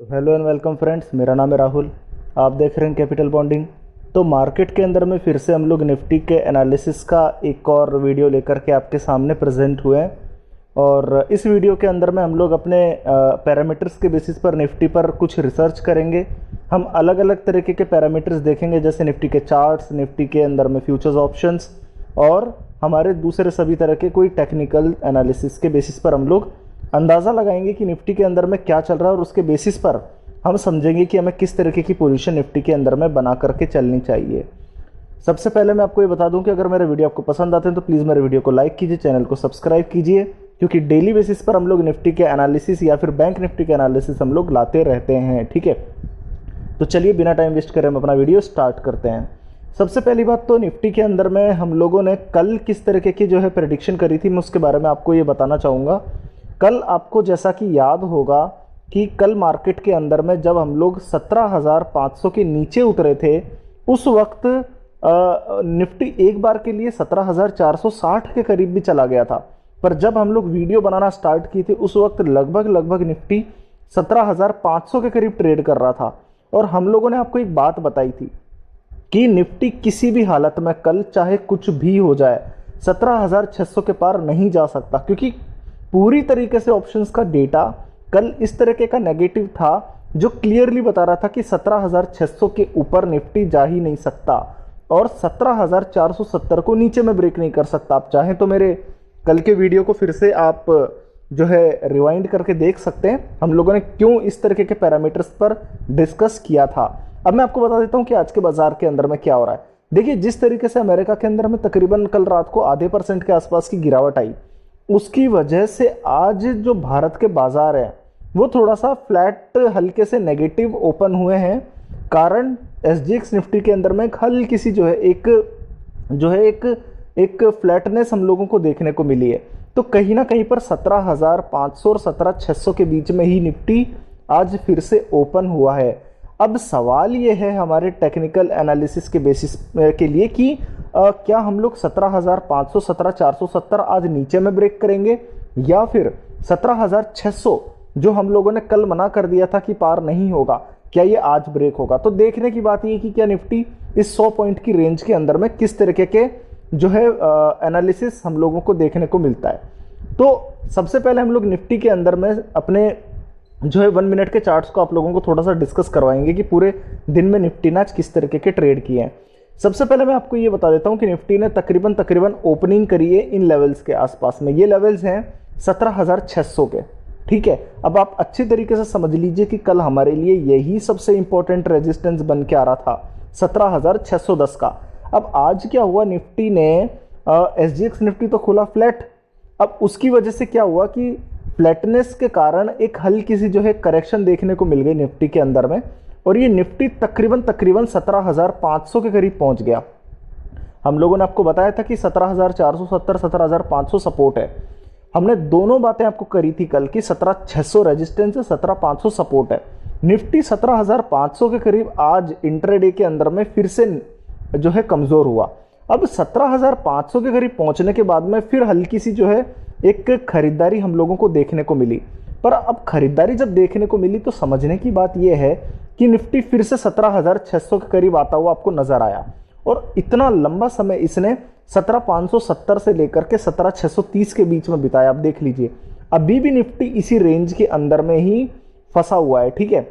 तो hello and welcome friends, मेरा नाम है राहुल। आप देख रहे हैं कैपिटल बॉन्डिंग। तो मार्केट के अंदर में फिर से हम लोग निफ्टी के एनालिसिस का एक और वीडियो लेकर के आपके सामने प्रेजेंट हुए हैं। और इस वीडियो के अंदर में हम लोग अपने पैरामीटर्स के बेसिस पर निफ्टी पर कुछ रिसर्च करेंगे। हम अलग अलग तरीके के पैरामीटर्स देखेंगे, जैसे निफ्टी के चार्ट्स, निफ्टी के अंदर में फ्यूचर्स ऑप्शंस और हमारे दूसरे सभी तरह के कोई टेक्निकल एनालिसिस के बेसिस पर हम लोग अंदाज़ा लगाएंगे कि निफ्टी के अंदर में क्या चल रहा है, और उसके बेसिस पर हम समझेंगे कि हमें किस तरीके की पोजीशन निफ्टी के अंदर में बना करके चलनी चाहिए। सबसे पहले मैं आपको ये बता दूं कि अगर मेरे वीडियो आपको पसंद आते हैं तो प्लीज़ मेरे वीडियो को लाइक कीजिए, चैनल को सब्सक्राइब कीजिए, क्योंकि डेली बेसिस पर हम लोग निफ्टी के एनालिसिस या फिर बैंक निफ्टी के एनालिसिस हम लोग लाते रहते हैं। ठीक है, तो चलिए बिना टाइम वेस्ट करें हम अपना वीडियो स्टार्ट करते हैं। सबसे पहली बात तो निफ्टी के अंदर में हम लोगों ने कल किस तरीके की जो है प्रेडिक्शन करी थी, मैं उसके बारे में आपको ये बताना चाहूँगा। कल आपको जैसा कि याद होगा कि कल मार्केट के अंदर में जब हम लोग 17,500 के नीचे उतरे थे, उस वक्त निफ्टी एक बार के लिए 17,460 के करीब भी चला गया था। पर जब हम लोग वीडियो बनाना स्टार्ट की थी उस वक्त लगभग निफ्टी 17,500 के करीब ट्रेड कर रहा था। और हम लोगों ने आपको एक बात बताई थी कि निफ्टी किसी भी हालत में कल चाहे कुछ भी हो जाए 17,600 के पार नहीं जा सकता, क्योंकि पूरी तरीके से ऑप्शंस का डेटा कल इस तरीके का नेगेटिव था जो क्लियरली बता रहा था कि 17,600 के ऊपर निफ्टी जा ही नहीं सकता और 17,470 को नीचे में ब्रेक नहीं कर सकता। आप चाहें तो मेरे कल के वीडियो को फिर से आप जो है रिवाइंड करके देख सकते हैं, हम लोगों ने क्यों इस तरीके के पैरामीटर्स पर डिस्कस किया था। अब मैं आपको बता देता हूं कि आज के बाजार के अंदर में क्या हो रहा है। देखिए, जिस तरीके से अमेरिका के अंदर में तकरीबन कल रात को आधे % के आसपास की गिरावट आई, उसकी वजह से आज जो भारत के बाजार है वो थोड़ा सा फ्लैट हल्के से नेगेटिव ओपन हुए हैं। कारण SGX निफ्टी के अंदर में एक हल्की सी जो है एक फ्लैटनेस हम लोगों को देखने को मिली है। तो कहीं ना कहीं पर 17,500 और 17,600 के बीच में ही निफ्टी आज फिर से ओपन हुआ है। अब सवाल ये है हमारे टेक्निकल एनालिसिस के बेसिस के लिए कि क्या हम लोग 17,500 17,470 आज नीचे में ब्रेक करेंगे, या फिर 17,600 जो हम लोगों ने कल मना कर दिया था कि पार नहीं होगा, क्या ये आज ब्रेक होगा। तो देखने की बात ये कि क्या निफ्टी इस 100 पॉइंट की रेंज के अंदर में किस तरीके के जो है एनालिसिस हम लोगों को देखने को मिलता है। तो सबसे पहले हम लोग निफ्टी के अंदर में अपने जो है 1 मिनट के चार्ट्स को आप लोगों को थोड़ा सा डिस्कस करवाएंगे कि पूरे दिन में निफ्टी ने आज किस तरीके के ट्रेड किए हैं। सबसे पहले मैं आपको ये बता देता हूं कि निफ्टी ने तकरीबन ओपनिंग करी है इन लेवल्स के आसपास में। ये लेवल्स हैं 17,600 के। ठीक है, अब आप अच्छी तरीके से समझ लीजिए कि कल हमारे लिए यही सबसे इंपॉर्टेंट रेजिस्टेंस बन के आ रहा था 17,610 का। अब आज क्या हुआ, निफ्टी ने SGX निफ्टी तो खुला फ्लैट। अब उसकी वजह से क्या हुआ कि फ्लैटनेस के कारण एक हल्की सी जो है करेक्शन देखने को मिल गई निफ्टी के अंदर में, और ये निफ्टी तकरीबन 17,500 के करीब पहुंच गया। हम लोगों ने आपको बताया था कि 17,470 17,500 सपोर्ट है। हमने दोनों बातें आपको करी थी कल की, 17,600 रेजिस्टेंस है, 17,500 सपोर्ट है। निफ्टी 17,500 के करीब आज इंट्राडे के अंदर में फिर से जो है कमजोर हुआ। अब 17,500 के करीब पहुंचने के बाद में फिर हल्की सी जो है एक खरीदारी हम लोगों को देखने को मिली। पर अब खरीदारी जब देखने को मिली तो समझने की बात यह है कि निफ्टी फिर से 17,600 के करीब आता हुआ आपको नजर आया, और इतना लंबा समय इसने 17,570 से लेकर के 17,630 के बीच में बिताया। आप देख लीजिए, अभी भी निफ्टी इसी रेंज के अंदर में ही फंसा हुआ है। ठीक है,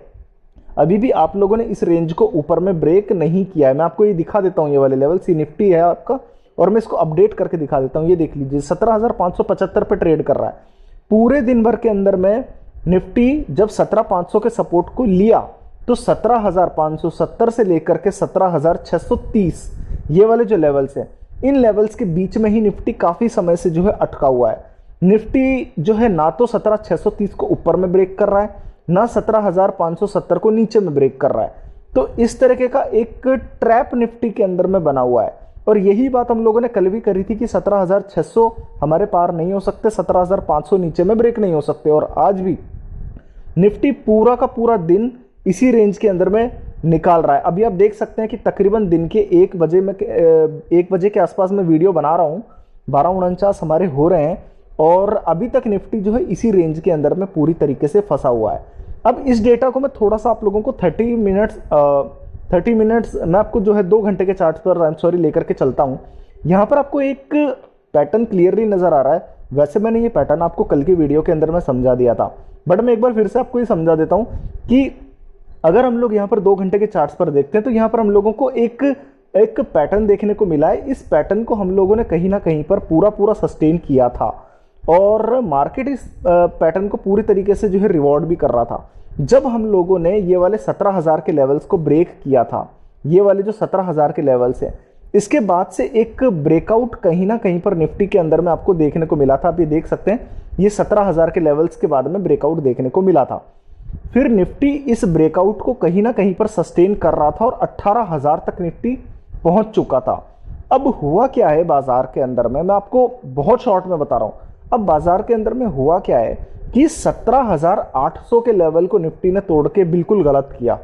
अभी भी आप लोगों ने इस रेंज को ऊपर में ब्रेक नहीं किया है। मैं आपको ये दिखा देता हूं, ये वाले लेवल सी निफ्टी है आपका, और मैं इसको अपडेट करके दिखा देता हूं। ये देख लीजिए, 17,575 पे ट्रेड कर रहा है। पूरे दिन भर के अंदर में निफ्टी जब 17,500 के सपोर्ट को लिया तो 17,570 से लेकर के 17,630 ये वाले जो लेवल्स हैं, इन लेवल्स के बीच में ही निफ्टी काफी समय से जो है अटका हुआ है। निफ्टी जो है ना तो 17,630 को ऊपर में ब्रेक कर रहा है, ना 17,570 को नीचे में ब्रेक कर रहा है। तो इस तरीके का एक ट्रैप निफ्टी के अंदर में बना हुआ है, और यही बात हम लोगों ने कल भी करी थी कि 17,600 हमारे पार नहीं हो सकते, 17,500 नीचे में ब्रेक नहीं हो सकते। और आज भी निफ्टी पूरा का पूरा दिन इसी रेंज के अंदर में निकाल रहा है। अभी आप देख सकते हैं कि तकरीबन दिन के 1 बजे के आसपास में वीडियो बना रहा हूं, 12:49 हमारे हो रहे हैं, और अभी तक निफ्टी जो है इसी रेंज के अंदर में पूरी तरीके से फंसा हुआ है। अब इस डेटा को मैं थोड़ा सा आप लोगों को 30 मिनट्स मैं आपको जो है 2 घंटे के चार्ट पर लेकर के चलता हूँ। यहाँ पर आपको एक पैटर्न क्लियरली नजर आ रहा है। वैसे मैंने ये पैटर्न आपको कल की वीडियो के अंदर मैं समझा दिया था, बट मैं एक बार फिर से आपको ये समझा देता हूँ कि अगर हम लोग यहाँ पर 2 घंटे के चार्ट्स पर देखते हैं तो यहाँ पर हम लोगों को एक पैटर्न देखने को मिला है। इस पैटर्न को हम लोगों ने कहीं ना कहीं पर पूरा सस्टेन किया था और मार्केट इस पैटर्न को पूरी तरीके से जो है रिवॉर्ड भी कर रहा था। जब हम लोगों ने ये वाले 17,000 के लेवल्स को ब्रेक किया था, ये वाले जो 17,000 के लेवल्स हैं, इसके बाद से एक ब्रेकआउट कहीं ना कहीं पर निफ्टी के अंदर में आपको देखने को मिला था। आप ये देख सकते हैं, ये 17,000 के लेवल्स के बाद में ब्रेकआउट देखने को मिला था। फिर निफ्टी इस ब्रेकआउट को कहीं ना कहीं पर सस्टेन कर रहा था और 18,000 तक निफ्टी पहुंच चुका था। अब हुआ क्या है बाजार के अंदर में, मैं आपको बहुत शॉर्ट में बता रहा हूं। अब बाजार के अंदर में हुआ क्या है कि 17,800 के लेवल को निफ्टी ने तोड़ के बिल्कुल गलत किया।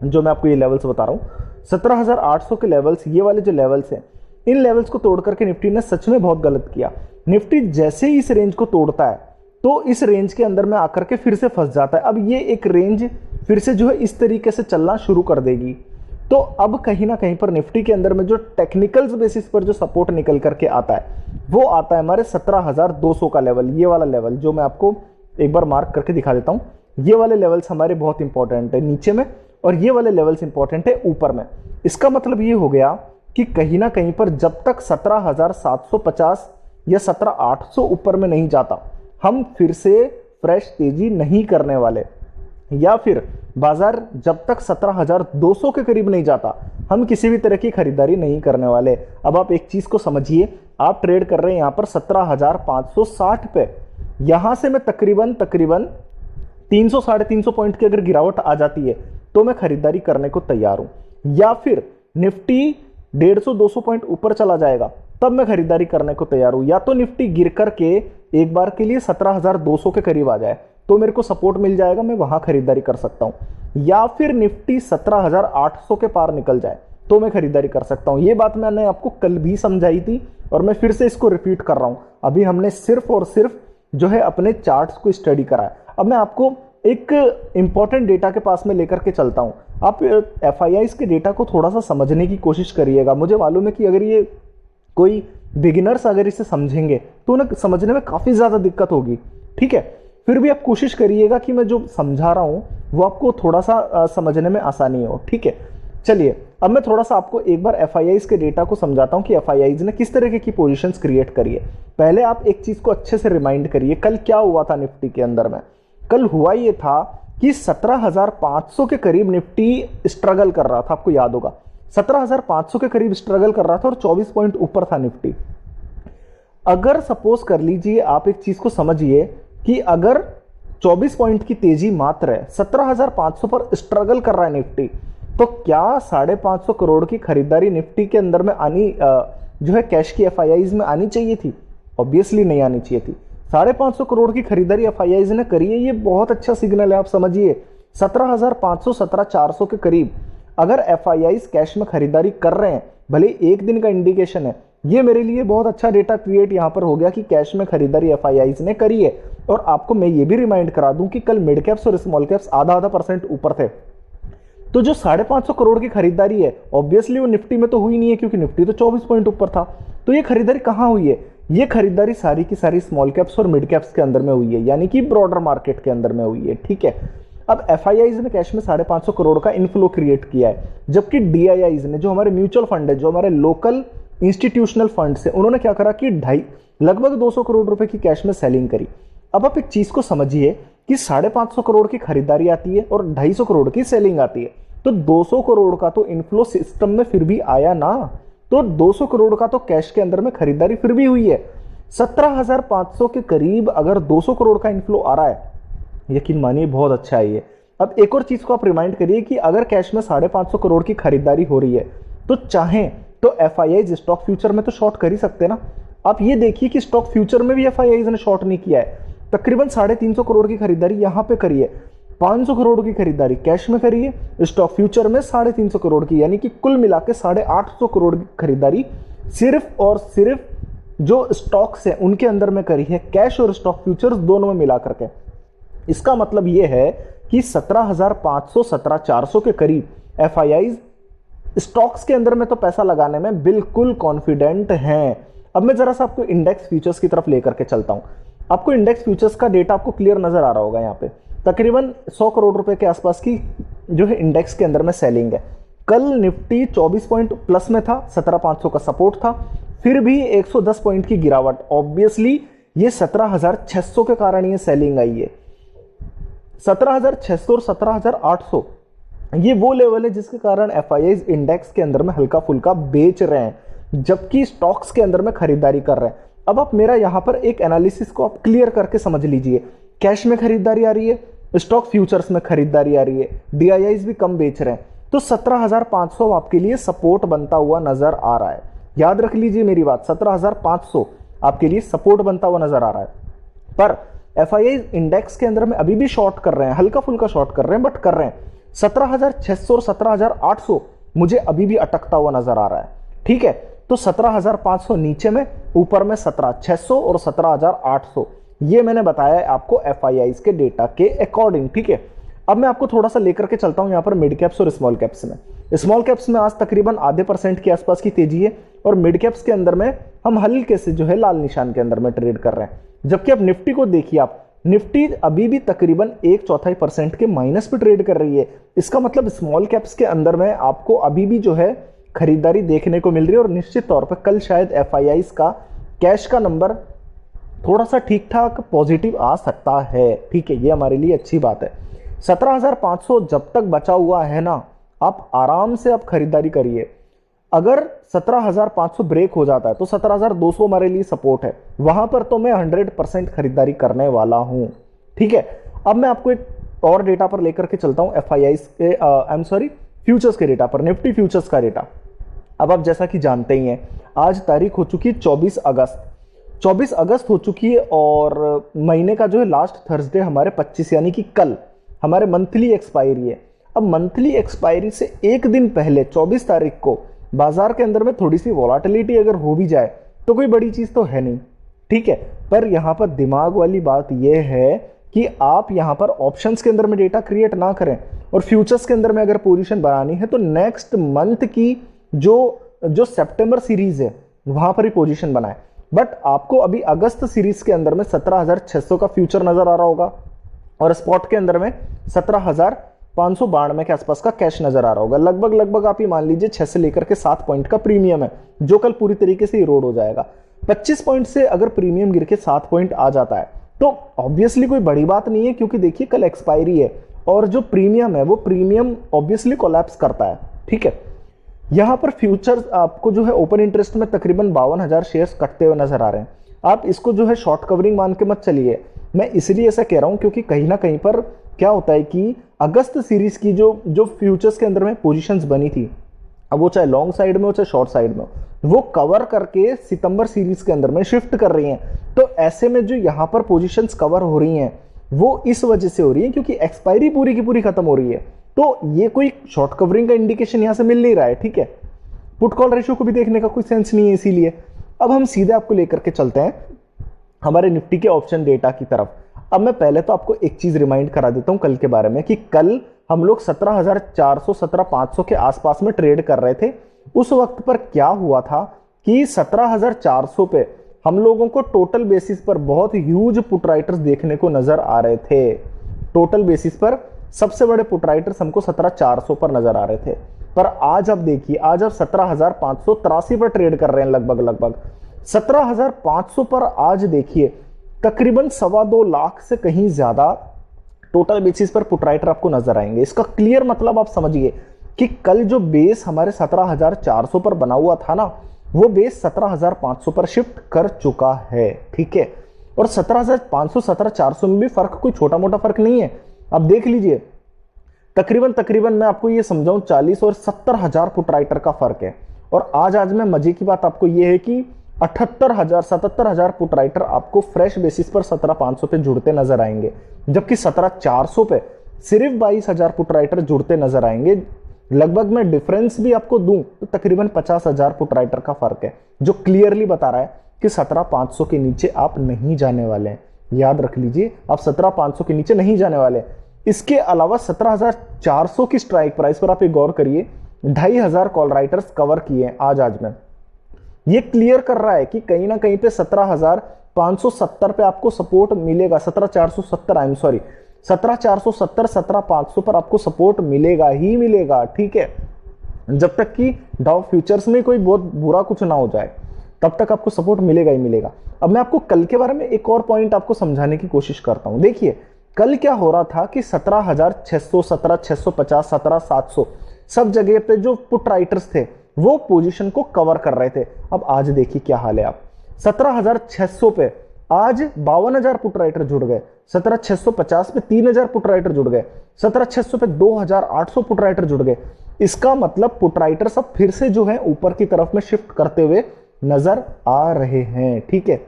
जो मैं आपको ये लेवल्स बता रहा हूं, 17,800 के लेवल्स, ये वाले जो लेवल्स हैं, इन लेवल्स को तोड़ करके निफ्टी ने सच में बहुत गलत किया। निफ्टी जैसे ही इस रेंज को तोड़ता है तो इस रेंज के अंदर में आकर के फिर से फंस जाता है। अब ये एक रेंज फिर से जो है इस तरीके से चलना शुरू कर देगी। तो अब कहीं ना कहीं पर निफ्टी के अंदर में जो टेक्निकल्स बेसिस पर जो सपोर्ट निकल करके आता है वो आता है हमारे 17,200 का लेवल। ये वाला लेवल जो मैं आपको एक बार मार्क करके दिखा देता हूं, ये वाले लेवल्स हमारे बहुत इंपॉर्टेंट है नीचे में, और ये वाले लेवल्स इंपॉर्टेंट है ऊपर में। इसका मतलब ये हो गया कि कहीं ना कहीं पर जब तक 17,750 या 17,800 ऊपर में नहीं जाता, हम फिर से फ्रेश तेजी नहीं करने वाले, या फिर बाजार जब तक 17,200 के करीब नहीं जाता, हम किसी भी तरह की खरीदारी नहीं करने वाले। अब आप एक चीज को समझिए, आप ट्रेड कर रहे हैं यहां पर 17,560 पे, यहां से मैं तकरीबन 300 350 पॉइंट की अगर गिरावट आ जाती है तो मैं खरीदारी करने को तैयार हूं। या फिर निफ्टी 150-200 पॉइंट ऊपर चला जाएगा तब मैं खरीदारी करने को तैयार हूं। या तो निफ्टी गिर करके एक बार के लिए 17,200 के करीब आ जाए तो मेरे को सपोर्ट मिल जाएगा, मैं वहां खरीदारी कर सकता हूं। या फिर निफ्टी 17,800 के पार निकल जाए तो मैं खरीदारी कर सकता हूं। ये बात मैंने आपको कल भी समझाई थी और मैं फिर से इसको रिपीट कर रहा हूं। अभी हमने सिर्फ और सिर्फ जो है अपने चार्ट्स को स्टडी करा है। अब मैं आपको एक इंपॉर्टेंट डेटा के पास में लेकर के चलता हूं। आप एफआईआईज के डेटा को थोड़ा सा समझने की कोशिश करिएगा। मुझे मालूम है कि अगर ये कोई बिगिनर्स अगर इसे समझेंगे तो उन्हें समझने में काफी ज्यादा दिक्कत होगी, ठीक है। फिर भी आप कोशिश करिएगा कि मैं जो समझा रहा हूं वो आपको थोड़ा सा समझने में आसानी हो, ठीक है। चलिए अब मैं थोड़ा सा आपको एक बार एफआईआईज के डेटा को समझाता हूं कि एफआईआईज ने किस तरीके की पोजीशंस क्रिएट करी है। पहले आप एक चीज को अच्छे से रिमाइंड करिए, कल क्या हुआ था निफ्टी के अंदर में। कल हुआ ये था कि 17,500 के करीब निफ्टी स्ट्रगल कर रहा था, आपको याद होगा 17,500 के करीब स्ट्रगल कर रहा था और 24 पॉइंट ऊपर था निफ्टी। अगर सपोज कर लीजिए, आप एक चीज को समझिए कि अगर 24 पॉइंट की तेजी मात्र है, 17,500 पर स्ट्रगल कर रहा है निफ्टी, तो क्या 550 करोड़ की खरीदारी निफ्टी के अंदर में आनी जो है कैश की एफआईआईज में आनी चाहिए थी? ऑब्वियसली नहीं आनी चाहिए थी। 550 करोड़ की खरीदारी एफआईआईज ने करी है, ये बहुत अच्छा सिग्नल है। आप समझिए 17,500 17,400 के करीब अगर एफआईआईज कैश में खरीदारी कर रहे हैं, भले एक दिन का इंडिकेशन है, ये मेरे लिए बहुत अच्छा डेटा क्रिएट यहां पर हो गया कि कैश में खरीदारी एफआईआईज ने करी है। और आपको मैं ये भी रिमाइंड करा दूं कि कल मिड कैप्स और स्मॉल कैप्स आधा परसेंट ऊपर थे। तो जो 550 करोड़ की खरीदारी है ऑब्वियसली वो निफ्टी में तो हुई नहीं है, क्योंकि निफ्टी तो 24 पॉइंट ऊपर था। तो ये खरीदारी कहां हुई है? ये खरीदारी सारी की सारी स्मॉल कैप्स और मिड कैप्स के अंदर में हुई है, यानी कि ब्रॉडर मार्केट के अंदर में हुई है, ठीक है। अब एफआईआईज ने कैश में 550 करोड़ का इनफ्लो क्रिएट किया है, जबकि डीआईआईज ने, जो हमारे म्यूचुअल फंड है, जो हमारे लोकल इंस्टीट्यूशनल फंड्स है, उन्होंने क्या करा कि लगभग 200 करोड़ रुपए की कैश में सेलिंग करी। अब आप एक चीज को समझिए कि 550 करोड़ की खरीदारी आती है और 250 करोड़ की सेलिंग आती है, तो 200 करोड़ का तो इनफ्लो सिस्टम में फिर भी आया ना। तो 200 करोड़ का तो कैश के अंदर में खरीदारी फिर भी हुई है। 17,500 के करीब अगर 200 करोड़ का इनफ्लो आ रहा है, यकीन मानिए बहुत अच्छा है ये। अब एक और चीज को आप रिमाइंड करिए कि अगर कैश में 550 करोड़ की खरीदारी हो रही है तो चाहें तो एफआईआईज स्टॉक फ्यूचर में तो शॉर्ट कर ही सकते हैं ना। आप ये देखिए कि स्टॉक फ्यूचर में भी एफआईआईज ने शॉर्ट नहीं किया है। तकरीबन 350 करोड़ की खरीदारी यहां पे करी है, 500 करोड़ की खरीदारी कैश में करी है, स्टॉक फ्यूचर में 350 करोड़ की, यानी कि कुल मिला के 850 करोड़ की खरीदारी सिर्फ और सिर्फ जो स्टॉक्स है उनके अंदर में करी है, कैश और स्टॉक फ्यूचर्स दोनों में मिला करके। इसका मतलब यह है कि 17,500 17,400 के करीब एफआईआईज स्टॉक्स के अंदर में तो पैसा लगाने में बिल्कुल कॉन्फिडेंट हैं। अब मैं जरा सा आपको इंडेक्स फ्यूचर्स की तरफ लेकर के चलता हूं। आपको इंडेक्स फ्यूचर्स का डेटा आपको क्लियर नजर आ रहा होगा। यहाँ पे तकरीबन 100 करोड़ रुपए के आसपास की जो है इंडेक्स के अंदर में सेलिंग है। कल निफ्टी 24 पॉइंट प्लस में था, 17,500 का सपोर्ट था, फिर भी 110 पॉइंट की गिरावट। ऑब्वियसली ये 17,600 के कारण ये सेलिंग आई है। 17,600 और 17,800 ये वो लेवल है जिसके कारण एफआईआईज इंडेक्स के अंदर में हल्का फुल्का बेच रहे हैं, जबकि स्टॉक्स के अंदर में खरीदारी कर रहे हैं। अब आप मेरा यहां पर एक एनालिसिस को आप क्लियर करके समझ लीजिए। कैश में खरीदारी आ रही है, स्टॉक फ्यूचर्स में खरीदारी आ रही है, डीआईआईज भी कम बेच रहे हैं, तो 17,500 आपके लिए सपोर्ट बनता हुआ नजर आ रहा है। याद रख लीजिए मेरी बात, 17,500 आपके लिए सपोर्ट बनता हुआ नजर आ रहा है। पर एफआईआईज इंडेक्स के अंदर में अभी भी शॉर्ट कर रहे हैं, हल्का फुल्का शॉर्ट कर रहे हैं, बट कर रहे हैं। 17,600 और 17,800 मुझे अभी भी अटकता हुआ नजर आ रहा है। ठीक है, तो 17,500 नीचे में, ऊपर में 17,600 और 17,800, ये मैंने बताया आपको एफआईआईज के डेटा के अकॉर्डिंग। ठीक है, अब मैं आपको थोड़ा सा लेकर के चलता हूं यहां पर मिड कैप्स और स्मॉल कैप्स में। स्मॉल कैप्स में आज तकरीबन आधे % के आसपास की तेजी है, और मिड कैप्स के अंदर में हम हल्के से जो है लाल निशान के अंदर में ट्रेड कर रहे हैं। जबकि अब निफ्टी को देखिए आप, निफ्टी अभी भी तकरीबन 1/4% के माइनस पे ट्रेड कर रही है। इसका मतलब स्मॉल कैप्स के अंदर में आपको अभी भी जो है खरीदारी देखने को मिल रही है, और निश्चित तौर पे कल शायद एफआईआईज का कैश का नंबर थोड़ा सा ठीक ठाक पॉजिटिव आ सकता है। ठीक है, ये हमारे लिए अच्छी बात है। 17,500 जब तक बचा हुआ है ना, आप आराम से आप खरीदारी करिए। अगर 17,500 ब्रेक हो जाता है तो 17,200 हमारे लिए सपोर्ट है, वहां पर तो मैं 100% खरीदारी करने वाला हूं। ठीक है, अब मैं आपको एक और डेटा पर लेकर के चलता हूं, एफआईआईज के फ्यूचर्स के डेटा पर, निफ्टी फ्यूचर्स का डेटा। अब आप जैसा कि जानते ही हैं, आज तारीख हो चुकी है 24 अगस्त, 24 अगस्त हो चुकी है, और महीने का जो है लास्ट थर्सडे हमारे 25 यानी कि कल हमारे मंथली एक्सपायरी है। अब मंथली एक्सपायरी से एक दिन पहले 24 तारीख को बाजार के अंदर में थोड़ी सी वॉलेटिलिटी अगर हो भी जाए तो कोई बड़ी चीज तो है नहीं। ठीक है, पर यहां पर दिमाग वाली बात यह है कि आप यहां पर ऑप्शंस के अंदर में डेटा क्रिएट ना करें, और फ्यूचर्स के अंदर में अगर पोजीशन बनानी है तो नेक्स्ट मंथ की जो सितंबर सीरीज है वहां पर ही पोजीशन बनाएं। बट आपको अभी अगस्त सीरीज के अंदर में 17,600 का फ्यूचर नजर आ रहा होगा, और स्पॉट के अंदर में 17,592 के आसपास का कैश नजर आ रहा होगा। लगभग आप ये मान लीजिए 6 से लेकर के 7 पॉइंट का प्रीमियम है, जो कल पूरी तरीके से इरोड हो जाएगा। 25 पॉइंट से अगर प्रीमियम गिर के 7 पॉइंट आ जाता है तो ऑब्वियसली कोई बड़ी बात नहीं है, क्योंकि देखिए कल एक्सपायरी है, और जो प्रीमियम है वो प्रीमियम ऑब्वियसली कोलैप्स करता है। ठीक है, यहां पर फ्यूचर्स आपको जो है ओपन इंटरेस्ट में तकरीबन 52,000 शेयर्स कटते हुए नजर आ रहे हैं। आप इसको जो है शॉर्ट कवरिंग मान के मत चलिए, मैं इसलिए ऐसा कह रहा हूं क्योंकि कहीं ना कहीं पर क्या होता है कि अगस्त सीरीज की जो फ्यूचर्स के अंदर में पोजीशंस बनी थी, अब वो चाहे लॉन्ग साइड में हो चाहे शॉर्ट साइड में हो, वो कवर करके सितंबर सीरीज के अंदर में शिफ्ट कर रही हैं। तो ऐसे में जो यहां पर पोजीशंस कवर हो रही हैं वो इस वजह से हो रही है क्योंकि एक्सपायरी पूरी की पूरी खत्म हो रही है। तो ये कोई शॉर्ट कवरिंग का इंडिकेशन यहां से मिल नहीं रहा है। ठीक है, पुट कॉल रेशियो को भी देखने का कोई सेंस नहीं है, इसीलिए अब हम सीधे आपको लेकर के चलते हैं हमारे निफ्टी के ऑप्शन डेटा की तरफ। अब मैं पहले तो आपको एक चीज रिमाइंड करा देता हूं कल के बारे में, कि कल हम लोग 17,400 17,500 के आसपास में ट्रेड कर रहे थे। उस वक्त पर क्या हुआ था कि 17,400 पे हम लोगों को टोटल बेसिस पर बहुत ह्यूज पुट राइटर्स देखने को नजर आ रहे थे। टोटल बेसिस पर सबसे बड़े पुट राइटर्स हमको 17,400 पर नजर आ रहे थे। पर आज आप देखिए, आज आप 17,583 पर ट्रेड कर रहे हैं, लगभग 17,500 पर आज देखिए तकरीबन 2.25 लाख से कहीं ज्यादा टोटल बेसिस पर पुट राइटर आपको नजर आएंगे। इसका क्लियर मतलब आप समझिए कि कल जो बेस हमारे 17,400 पर बना हुआ था ना, वो बेस 17,500 पर शिफ्ट कर चुका है। ठीक है, और 17,500 17,400 में भी फर्क कोई छोटा मोटा फर्क नहीं है। अब देख लीजिए, तकरीबन मैं आपको ये समझाऊं 40 और 70,000 पुट राइटर का फर्क है। और आज में मजे की बात आपको ये है कि 78,000 77,000 पुट राइटर आपको फ्रेश बेसिस पर 17,500 पे जुड़ते नजर आएंगे, जबकि 17,400 पे सिर्फ 22,000 पुट राइटर जुड़ते नजर आएंगे। लगभग मैं डिफरेंस भी आपको दूं तो तकरीबन 50,000 पुट राइटर का फर्क है, जो क्लियरली बता रहा है कि 17,500 के नीचे आप नहीं जाने वाले हैं। याद रख लीजिए, आप 17,500 के नीचे नहीं जाने वाले। इसके अलावा 17,400 की स्ट्राइक प्राइस पर आप एक गौर करिए, 2,500 कॉल राइटर्स कवर किए आज में। ये क्लियर कर रहा है कि कहीं ना कहीं पे 17,570 पे आपको सपोर्ट मिलेगा, 17,470 आई एम सॉरी 17,470 17,500 पर आपको सपोर्ट मिलेगा ही मिलेगा, ठीक है। जब तक कि डाउ फ्यूचर्स में कोई बहुत बुरा कुछ ना हो जाए तब तक आपको सपोर्ट मिलेगा ही मिलेगा। अब मैं आपको कल के बारे में एक और पॉइंट आपको समझाने की कोशिश करता हूं। देखिए कल क्या हो रहा था कि 17,600 17,650 17,700 सब जगह पे जो पुट राइटर्स थे वो पोजीशन को कवर कर रहे थे। अब आज देखिए क्या हाल है, आप 17,600 पे आज 52,000 पुट राइटर जुड़ गए, 17,650 पे 3,000 पुट राइटर जुड़ गए, 17,600 पे 2,800 पुट राइटर जुड़ गए। इसका मतलब पुट राइटर सब फिर से जो है ऊपर की तरफ में शिफ्ट करते हुए नजर आ रहे हैं, ठीक है,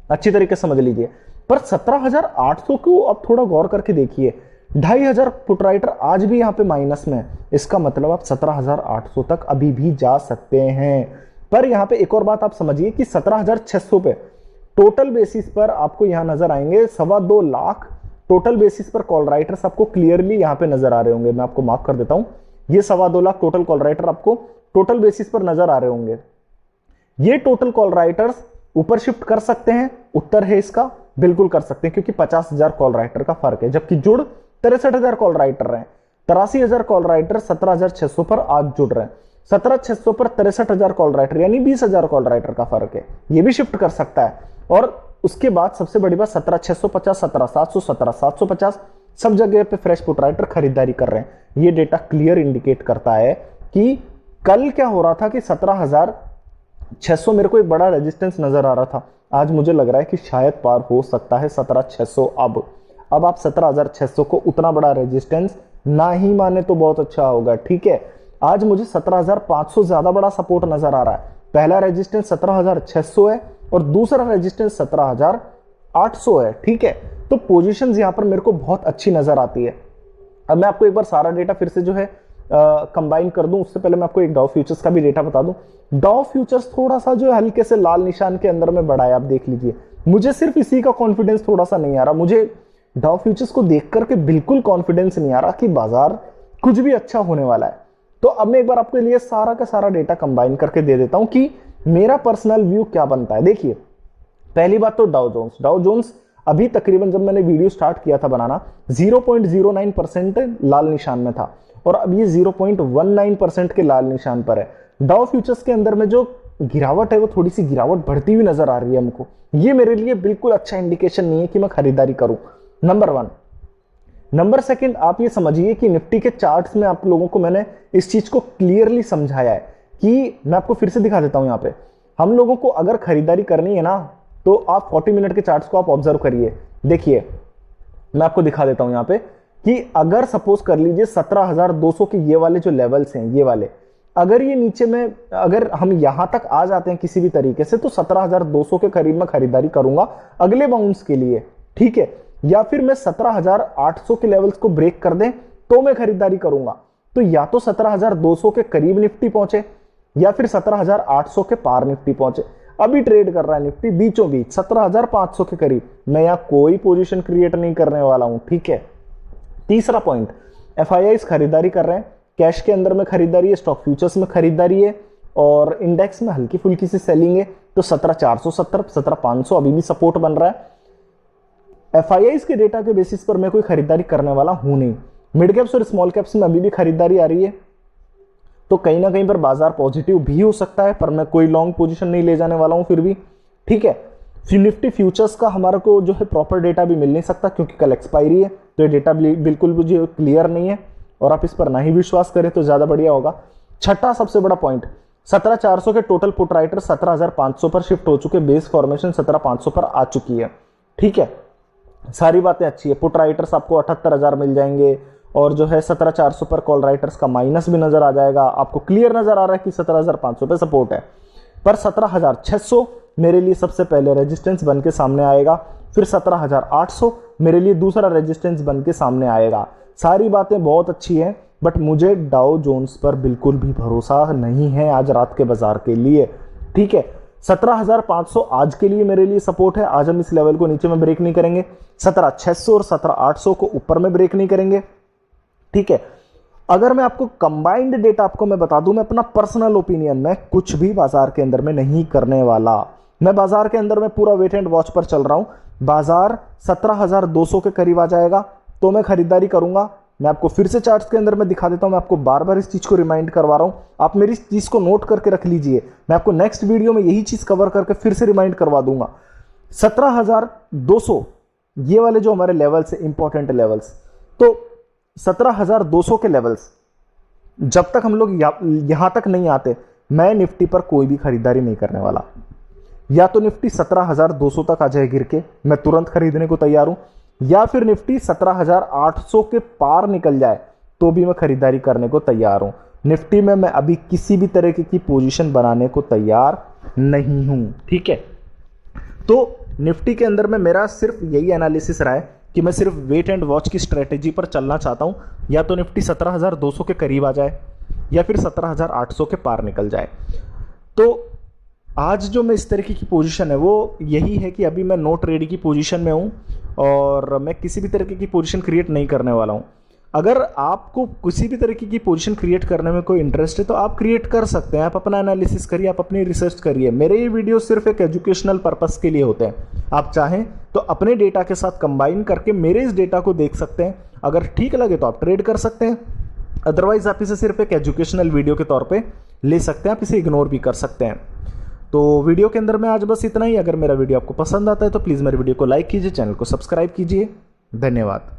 अच्छी तरीके से समझ लीजिए। पर 17,800 को अब थोड़ा गौर करके देखिए, 2,500 पुट राइटर आज भी यहां पे माइनस में है, इसका मतलब आप 17,800 तक अभी भी जा सकते हैं। पर यहां पे एक और बात आप समझिए कि 17,600 पे टोटल बेसिस पर आपको यहां नजर आएंगे 2.25 लाख टोटल बेसिस पर कॉल राइटर्स आपको क्लियरली यहां पे नजर आ रहे होंगे। मैं आपको मार्क कर देता हूं, ये 2.25 लाख टोटल कॉल राइटर आपको टोटल बेसिस पर नजर आ रहे होंगे। ये टोटल कॉल राइटर्स ऊपर शिफ्ट कर सकते हैं, उत्तर है इसका बिल्कुल कर सकते हैं, क्योंकि 50,000 कॉल राइटर का फर्क है, जबकि जुड़ 63,000 कॉल राइटर रहे। 83,000 कॉल राइटर 17,600 पर आज जुड़ रहे हैं, 17,600 पर 63,000 कॉल राइटर यानी 20,000 कॉल राइटर का फर्क है, ये भी शिफ्ट कर सकता है। और उसके बाद सबसे बड़ी बात 17,650 17,700 17,750 सब जगह पे फ्रेश पुट राइटर खरीदारी कर रहे हैं। ये डेटा क्लियर इंडिकेट करता है कि कल क्या हो रहा था कि 17,600 मेरे को एक बड़ा रेजिस्टेंस नजर आ रहा था, आज मुझे लग रहा है कि शायद पार हो सकता है 17,600। अब आप 17,600 को उतना बड़ा रेजिस्टेंस ना ही माने तो बहुत अच्छा होगा, ठीक है। आज मुझे 17,500 ज्यादा बड़ा सपोर्ट नजर आ रहा है। पहला रेजिस्टेंस 17,600 है और दूसरा रेजिस्टेंस 17,800 है, ठीक है। तो पोजीशंस यहां पर मेरे को बहुत अच्छी नजर आती है। अब मैं आपको एक बार सारा डेटा फिर से जो है कंबाइन कर दूं, उससे पहले मैं आपको एक डाउ फ्यूचर्स का भी डेटा बता दूं। डाउ फ्यूचर्स थोड़ा सा जो है हल्के से लाल निशान के अंदर में बढ़ा है, आप देख लीजिए। मुझे सिर्फ इसी का कॉन्फिडेंस थोड़ा सा नहीं आ रहा, मुझे डाउ फ्यूचर्स को देख करके बिल्कुल कॉन्फिडेंस नहीं आ रहा कि बाजार कुछ भी अच्छा होने वाला है। तो अब मैं एक बार आपके लिए सारा का सारा डेटा कंबाइन करके दे देता हूं कि मेरा पर्सनल व्यू क्या बनता है। देखिए पहली बात तो डाउ जोन्स अभी तकरीबन जब मैंने वीडियो स्टार्ट किया था बनाना 0.09% लाल निशान में था और अब ये 0.19% के लाल निशान पर है। डाउ फ्यूचर्स के अंदर में जो गिरावट है वो थोड़ी सी गिरावट बढ़ती हुई नजर आ रही है हमको, ये मेरे लिए बिल्कुल अच्छा इंडिकेशन नहीं है कि मैं खरीदारी करूं, नंबर 1। नंबर 2, आप ये समझिए कि निफ्टी के चार्ट्स में आप लोगों को मैंने इस चीज को क्लियरली समझाया है कि मैं आपको फिर से दिखा देता हूं। यहां पे हम लोगों को अगर खरीदारी करनी है ना तो आप 40 मिनट के चार्ट्स को आप ऑब्जर्व करिए। देखिए मैं आपको दिखा देता हूं यहां पे कि अगर सपोज कर लीजिए 17,200 के ये वाले जो लेवल्स हैं, ये वाले अगर ये नीचे में अगर हम यहां तक आ जाते हैं किसी भी तरीके से तो 17,200 के करीब में खरीदारी करूंगा अगले बाउंस के लिए, ठीक है। या फिर मैं 17,800 के लेवल्स को ब्रेक कर दें तो मैं खरीदारी करूंगा। तो या तो 17,200 के करीब निफ्टी पहुंचे या फिर 17,800 के पार निफ्टी पहुंचे। अभी ट्रेड कर रहा है निफ्टी बीचों बीच 17,500 के करीब, मैं यहां कोई पोजीशन क्रिएट नहीं करने वाला हूं, ठीक है। तीसरा पॉइंट, एफआईआईज खरीदारी कर रहे हैं, कैश के अंदर में खरीदारी है, स्टॉक फ्यूचर्स में खरीदारी है और इंडेक्स में हल्की फुल्की सी सेलिंग है। तो 17,470 17,500 अभी भी सपोर्ट बन रहा है। एफआईआईज के डेटा के बेसिस पर मैं कोई खरीदारी करने वाला हूं नहीं। मिड कैप्स और स्मॉल कैप्स में अभी भी खरीदारी आ रही है, तो कहीं ना कहीं पर बाजार पॉजिटिव भी हो सकता है, पर मैं कोई लॉन्ग पोजीशन नहीं ले जाने वाला हूं फिर भी, ठीक है। निफ्टी फ्यूचर्स का हमारे को जो है प्रॉपर डेटा भी मिल नहीं सकता क्योंकि कल एक्सपायरी है, तो ये डेटा बिल्कुल भी क्लियर नहीं है और आप इस पर ना ही विश्वास करें तो ज्यादा बढ़िया होगा। छठा सबसे बड़ा पॉइंट, 17,400 के टोटल पुट राइटर 17,500 पर शिफ्ट हो चुके, बेस फॉर्मेशन 17,500 पर आ चुकी है, ठीक है। सारी बातें अच्छी है, पुट राइटर्स आपको 78,000 मिल जाएंगे और जो है 17,400 पर कॉल राइटर्स का माइनस भी नजर आ जाएगा। आपको क्लियर नजर आ रहा है कि 17,500 पे सपोर्ट है, पर 17,600 मेरे लिए सबसे पहले रेजिस्टेंस बन के सामने आएगा, फिर 17,800 मेरे लिए दूसरा रेजिस्टेंस बन के सामने आएगा। सारी बातें बहुत अच्छी हैं, बट मुझे डाउ जोन्स पर बिल्कुल भी भरोसा नहीं है आज रात के बाजार के लिए, ठीक है। 17,500 आज के लिए मेरे लिए सपोर्ट है। आज हम इस लेवल को नीचे में ब्रेक नहीं करेंगे। 17,600 और 17,800 को ऊपर में ब्रेक नहीं करेंगे। ठीक है, अगर मैं आपको कंबाइंड डेटा आपको मैं बता दूं, मैं अपना पर्सनल ओपिनियन में कुछ भी बाजार के अंदर में नहीं करने वाला। मैं बाजार के अंदर में पूरा वेट एंड वॉच पर चल रहा हूं। बाजार 17,200 के करीब आ जाएगा तो मैं खरीदारी करूंगा। मैं आपको फिर से चार्ट्स के अंदर में दिखा देता हूं। मैं आपको बार बार इस चीज को रिमाइंड करवा रहा हूं, आप मेरी इस चीज को नोट करके रख लीजिए। मैं आपको नेक्स्ट वीडियो में यही चीज कवर करके फिर से रिमाइंड करवा दूंगा। 17,200 ये वाले जो हमारे लेवल्स है, इंपॉर्टेंट लेवल्स, तो 17,200 के लेवल्स जब तक हम लोग यहां तक नहीं आते, मैं निफ्टी पर कोई भी खरीदारी नहीं करने वाला। या तो निफ्टी 17,200 तक आ जाए गिर के, मैं तुरंत खरीदने को तैयार हूं, या फिर निफ्टी 17,800 के पार निकल जाए तो भी मैं खरीदारी करने को तैयार हूं। निफ्टी में मैं अभी किसी भी तरीके की पोजीशन बनाने को तैयार नहीं हूं। ठीक है, तो निफ्टी के अंदर में मेरा सिर्फ यही एनालिसिस रहा है कि मैं सिर्फ वेट एंड वॉच की स्ट्रेटेजी पर चलना चाहता हूं। या तो निफ्टी 17,200 के करीब आ जाए या फिर 17,800 के पार निकल जाए। तो आज जो मैं इस तरीके की पोजीशन है वो यही है कि अभी मैं नो ट्रेड की पोजीशन में हूं और मैं किसी भी तरीके की पोजीशन क्रिएट नहीं करने वाला हूं। अगर आपको किसी भी तरीके की पोजीशन क्रिएट करने में कोई इंटरेस्ट है तो आप क्रिएट कर सकते हैं। आप अपना एनालिसिस करिए, आप अपनी रिसर्च करिए। मेरे ये वीडियो सिर्फ एक एजुकेशनल पर्पस के लिए होते हैं। आप चाहें तो अपने डेटा के साथ कंबाइन करके मेरे इस डेटा को देख सकते हैं। अगर ठीक लगे तो आप ट्रेड कर सकते हैं, अदरवाइज आप इसे सिर्फ एक एजुकेशनल वीडियो के तौर पर ले सकते हैं। आप इसे इग्नोर भी कर सकते हैं। तो वीडियो के अंदर में आज बस इतना ही। अगर मेरा वीडियो आपको पसंद आता है तो प्लीज़ मेरे वीडियो को लाइक कीजिए, चैनल को सब्सक्राइब कीजिए। धन्यवाद।